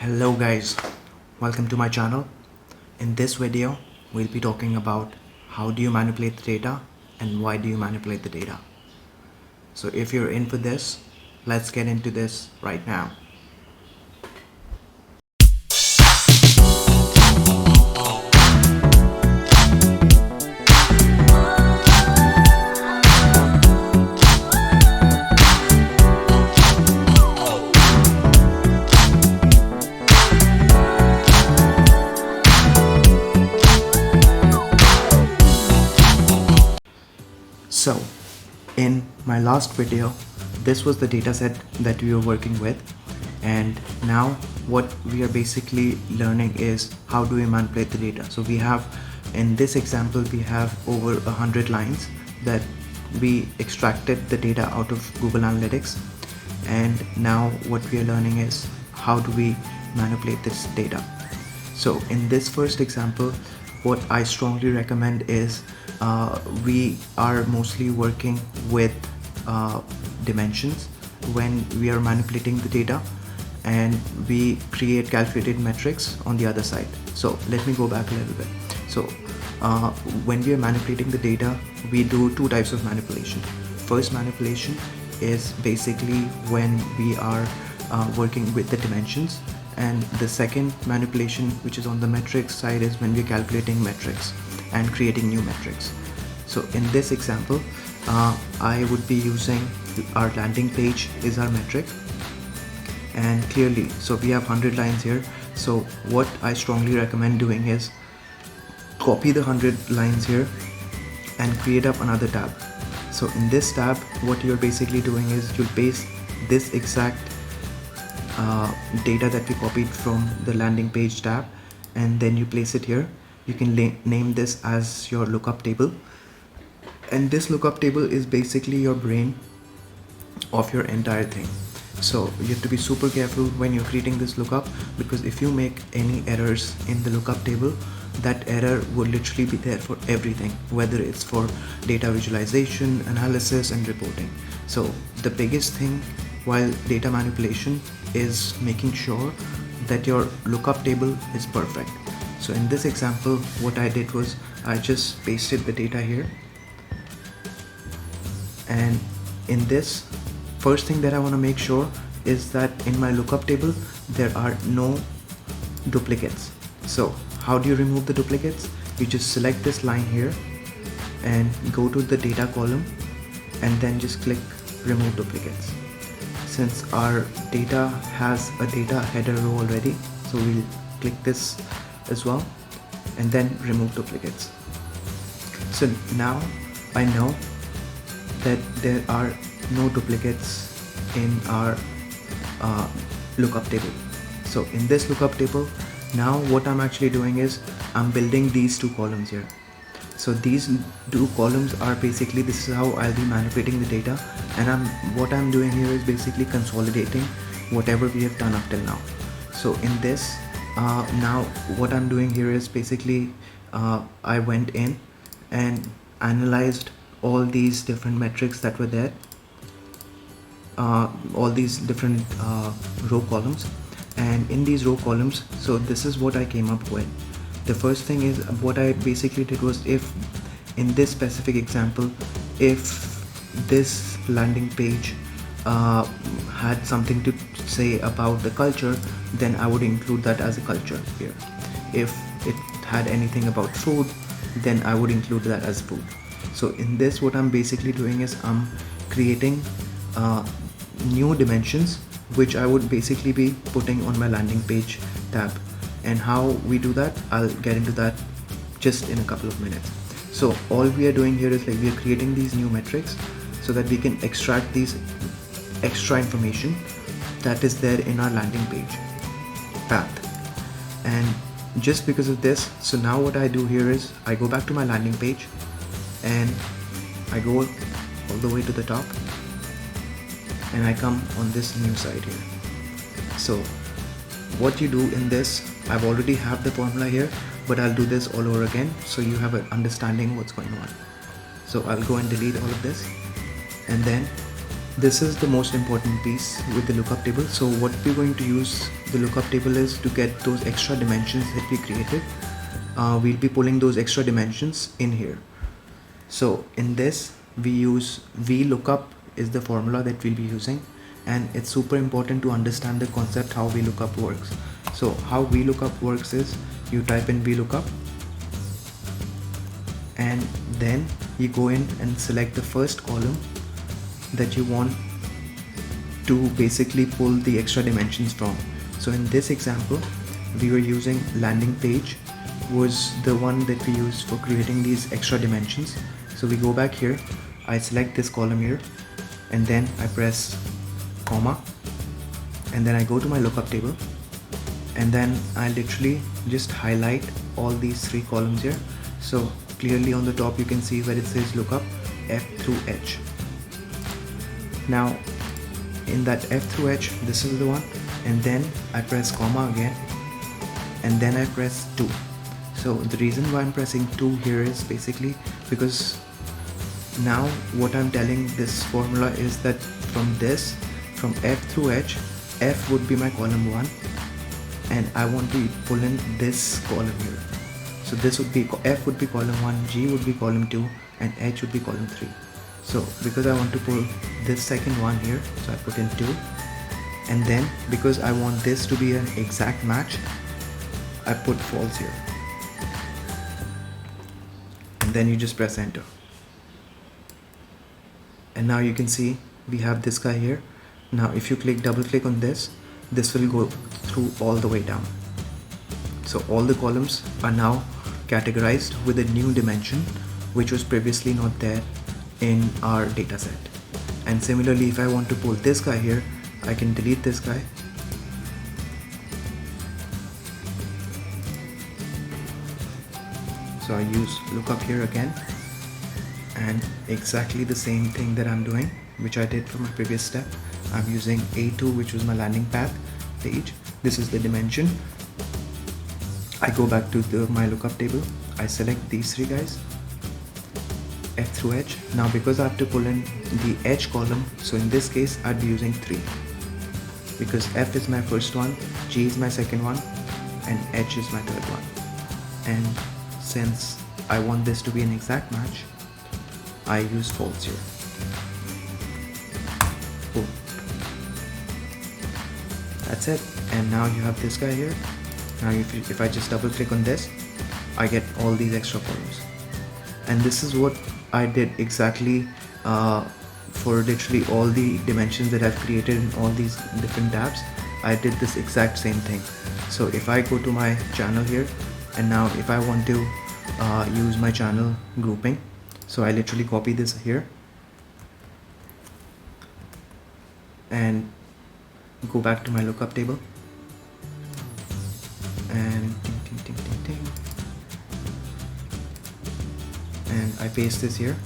Hello guys, welcome to my channel. In this video, we'll be talking about how do you manipulate the data and why do you manipulate the data. So if you're in for this, let's get into this right now. So in my last video, this was the data set that we were working with, and now what we are basically learning is how do we manipulate the data. So we have, in this example, we have over 100 lines that we extracted the data out of Google Analytics, and now what we are learning is how do we manipulate this data. So in this first example, what I strongly recommend is we are mostly working with dimensions when we are manipulating the data, and we create calculated metrics on the other side. So let me go back a little bit. So when we are manipulating the data, we do two types of manipulation. First manipulation is basically when we are working with the dimensions, and the second manipulation, which is on the metrics side, is when we're calculating metrics and creating new metrics. So in this example, I would be using our landing page is our metric, and clearly, so we have 100 lines here. So what I strongly recommend doing is copy the 100 lines here and create up another tab. So in this tab, what you're basically doing is you'll paste this exact data that we copied from the landing page tab, and then you place it here. You can name this as your lookup table, and this lookup table is basically your brain of your entire thing. So you have to be super careful when you're creating this lookup, because if you make any errors in the lookup table, that error would literally be there for everything, whether it's for data visualization, analysis, and reporting. So the biggest thing while data manipulation is making sure that your lookup table is perfect. So in this example, what I did was I just pasted the data here, and in this, first thing that I want to make sure is that in my lookup table there are no duplicates. So how do you remove the duplicates? You just select this line here and go to the data column, and then just click remove duplicates. Since our data has a data header row already, so we'll click this as well, and then remove duplicates. So now I know that there are no duplicates in our lookup table. So in this lookup table, now what I'm actually doing is I'm building these two columns here. So these two columns are basically, this is how I'll be manipulating the data, and what I'm doing here is basically consolidating whatever we have done up till now. So in this, now what I'm doing here is basically I went in and analyzed all these different metrics that were there, all these different row columns, and in these row columns, so this is what I came up with. The first thing is, what I basically did was, if in this specific example, if this landing page had something to say about the culture, then I would include that as a culture here. If it had anything about food, then I would include that as food. So in this, what I'm basically doing is I'm creating new dimensions, which I would basically be putting on my landing page tab. And how we do that, I'll get into that just in a couple of minutes. So all we are doing here is, like, we are creating these new metrics so that we can extract these extra information that is there in our landing page path. And just because of this, so now what I do here is I go back to my landing page and I go all the way to the top, and I come on this new side here. So what you do in this, I've already have the formula here, but I'll do this all over again so you have an understanding what's going on. So I'll go and delete all of this, and then this is the most important piece with the lookup table. So what we're going to use the lookup table is to get those extra dimensions that we created. We'll be pulling those extra dimensions in here. So in this we use VLOOKUP is the formula that we'll be using, and it's super important to understand the concept how VLOOKUP works. So how VLOOKUP works is you type in VLOOKUP and then you go in and select the first column that you want to basically pull the extra dimensions from. So in this example we were using landing page was the one that we used for creating these extra dimensions. So we go back here, I select this column here and then I press comma and then I go to my lookup table and then I literally just highlight all these three columns here. So clearly on the top you can see where it says lookup F through H. Now in that F through H, this is the one, and then I press comma again and then I press 2. So the reason why I'm pressing 2 here is basically because now what I'm telling this formula is that from F through H, F would be my column 1 and I want to pull in this column here. So this would be F would be column 1, G would be column 2 and H would be column 3. So because I want to pull this second one here, so I put in 2, and then because I want this to be an exact match, I put false here, and then you just press enter. And now you can see we have this guy here. Now if you double click on this will go through all the way down. So all the columns are now categorized with a new dimension which was previously not there in our data set. And similarly, if I want to pull this guy here, I can delete this guy so I use lookup here again, and exactly the same thing that I'm doing which I did for my previous step. I'm using A2, which was my landing path page. This is the dimension. I go back to my lookup table, I select these three guys, F through H. Now because I have to pull in the H column, so in this case I'd be using 3 because F is my first one, G is my second one and H is my third one. And since I want this to be an exact match, I use false here. Boom. That's it. And now you have this guy here. Now if I just double click on this, I get all these extra columns. And this is what I did exactly for literally all the dimensions that I've created in all these different tabs. I did this exact same thing. So if I go to my channel here, and now if I want to use my channel grouping, so I literally copy this here and go back to my lookup table and and I paste this here.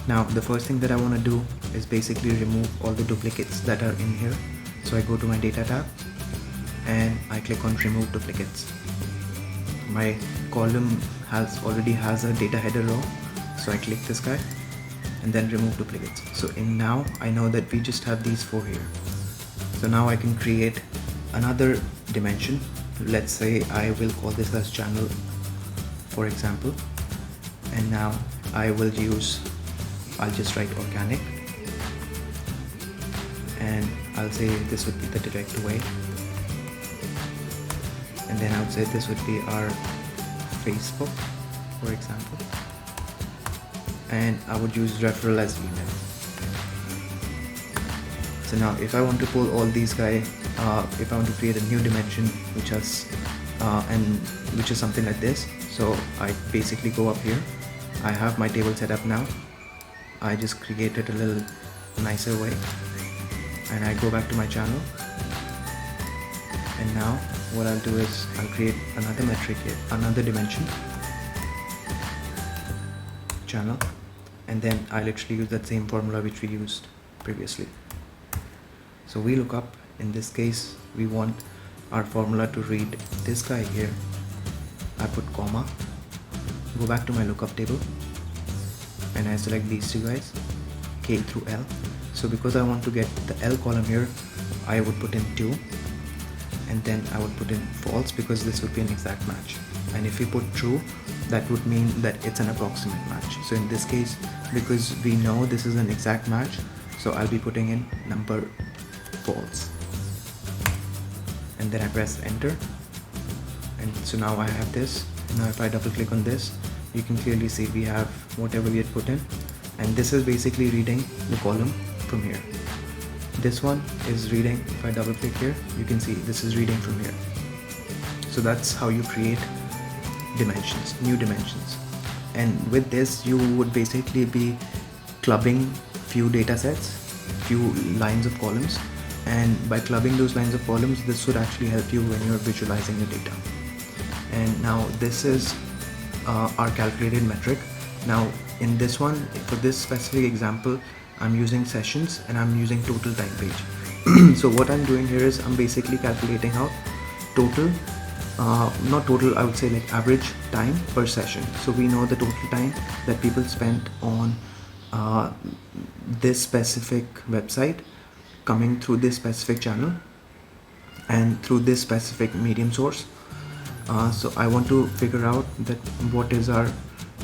Now the first thing that I want to do is basically remove all the duplicates that are in here. So I go to my data tab and I click on remove duplicates. My column already has a data header row, so I click this guy and then remove duplicates. So now I know that we just have these 4 here. So now I can create another dimension. Let's say I will call this as channel, for example, and now I'll just write organic, and I'll say this would be the direct way, and then I would say this would be our Facebook, for example, and I would use referral as email. So now if I want to pull all these guys, if I want to create a new dimension which is something like this, so I basically go up here. I have my table set up now. I just create it a little nicer way, and I go back to my channel, and now what I'll do is I'll create another metric here, another dimension, channel, and then I literally use that same formula which we used previously. So we look up, in this case we want our formula to read this guy here. I put comma, go back to my lookup table, and I select these two guys, K through L. So because I want to get the L column here, I would put in 2, and then I would put in false because this would be an exact match. And if we put true, that would mean that it's an approximate match. So in this case, because we know this is an exact match, so I'll be putting in number false, and then I press enter, and so now I have this. Now if I double click on this, you can clearly see we have whatever we had put in, and this is basically reading the column from here. This one is reading, if I double click here, you can see this is reading from here. So that's how you create dimensions, new dimensions. And with this, you would basically be clubbing few data sets, few lines of columns, and by clubbing those lines of columns, this would actually help you when you're visualizing the data. And now this is our calculated metric. Now in this one, for this specific example, I'm using sessions and I'm using total time page. So what I'm doing here is I'm basically calculating out total, not total, I would say like average time per session. So we know the total time that people spent on this specific website, coming through this specific channel and through this specific medium source. So I want to figure out that what is our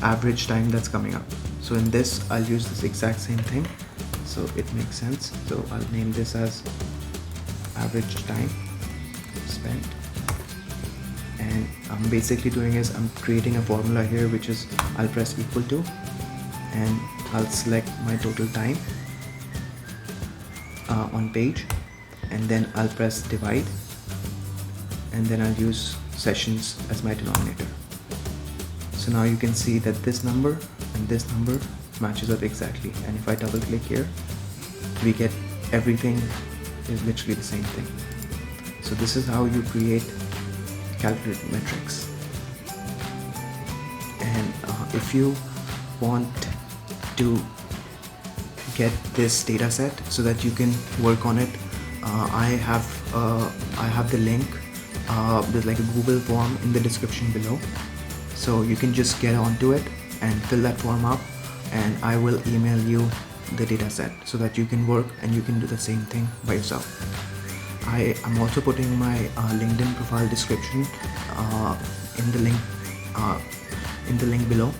average time that's coming up. So in this, I'll use this exact same thing, so it makes sense. So I'll name this as average time spent, and I'm basically doing is I'm creating a formula here, which is I'll press equal to, and I'll select my total time on page, and then I'll press divide, and then I'll use sessions as my denominator. So now you can see that this number and this number matches up exactly, and if I double click here, we get everything is literally the same thing. So this is how you create calculated metrics. And if you want to get this data set so that you can work on it, I have the link. There's like a Google form in the description below, so you can just get onto it and fill that form up, and I will email you the data set so that you can work and you can do the same thing by yourself. I am also putting my LinkedIn profile description in the link below,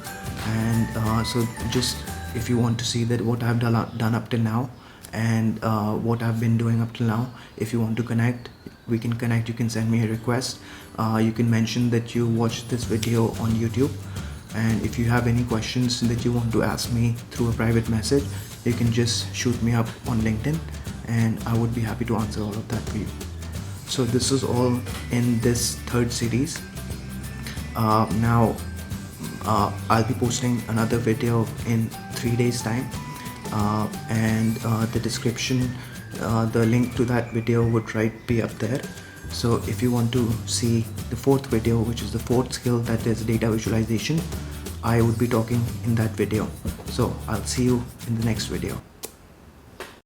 and so just if you want to see that what I've done up till now and what I've been doing up till now, if you want to connect, we can connect. You can send me a request. You can mention that you watched this video on YouTube, and if you have any questions that you want to ask me through a private message, you can just shoot me up on LinkedIn, and I would be happy to answer all of that for you. So this is all in this third series. Now I'll be posting another video in 3 days time, and the description, the link to that video would be up there. So if you want to see the fourth video, which is the fourth skill, that is data visualization, I would be talking in that video. So I'll see you in the next video.